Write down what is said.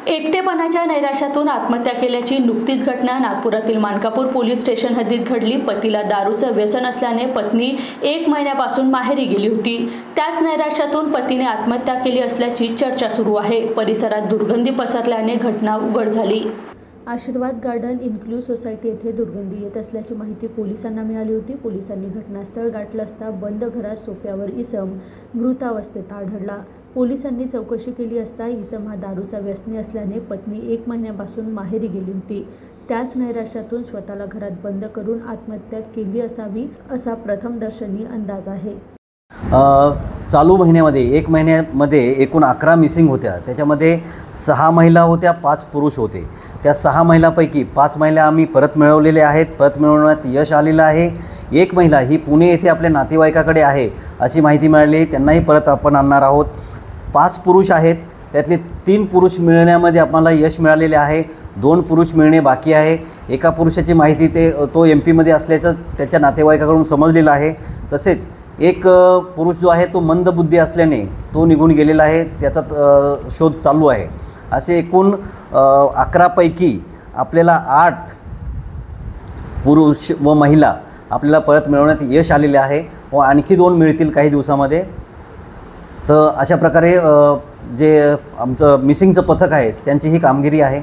एकटेपणाच्या नैराश्यातून आत्महत्या केल्याची नुकतीच घटना नागपुरातील मानकापूर पोलीस स्टेशन हद्दीत घडली। पतीला दारूचं व्यसन असल्याने पत्नी 1 महिन्यापासून माहेरी गेली होती। त्याच नैराश्यातून पतीने आत्महत्या केली असल्याची चर्चा सुरू आहे। परिसरात दुर्गंधी पसरल्याने घटना उघड झाली। आशीर्वाद गार्डन इन्क्लूसिव्ह सोसायटी येथे दुर्गंधी येत असल्याची माहिती पोलिसांना मिळाली होती। पोलिसांनी घटनास्थळ गाठलं असता बंद घरात सोफ्यावर इसम मृतावस्थेत आढळला। पोलिसांनी चौकशी केली असता इसम हा दारूचा व्यसनी असल्याने पत्नी 1 महिन्यापासून माहेरी गेली होती। त्याच नैराश्यातून स्वतःला घरात बंद करून आत्महत्या केली असावी असा प्रथमदर्शनी अंदाज आहे। चालू महिन्यामध्ये 1 महिन्यामध्ये एकूण 11 मिसिंग होत्या। त्याच्यामध्ये 6 महिला होत्या, 5 पुरुष होते। त्या 6 महिलांपैकी 5 महिला आम्ही परत मिळवलेल्या आहेत, परत मिळवण्यात यश आलेलं आहे। 1 महिला ही पुणे येथे आपल्या नातेवाईकाकडे आहे अशी माहिती मिळाली, त्यांनाही परत आपण आणणार आहोत। 5 पुरुष आहेत, त्यातले 3 पुरुष मिळवण्यामध्ये आम्हाला यश मिळालेले आहे, 2 पुरुष मिळणे बाकी आहे। एका पुरुषाची माहिती तो MP मध्ये असल्याचं त्याच्या नातेवाईकाकडून समजलेलं आहे। तसेच एक पुरुष जो आहे तो मंदबुद्धी असल्याने तो निघून गेलेला आहे, त्याचा शोध चालू आहे। असे एकूण 11 पैकी आपल्याला 8 पुरुष व महिला आपल्याला परत मिळवण्यात यश आलेले आहे व आणखी 2 मिळतील काही दिवसामध्ये। तर अशा प्रकारे जे आमचं मिसिंगचं पथक आहे त्यांची ही कामगिरी आहे।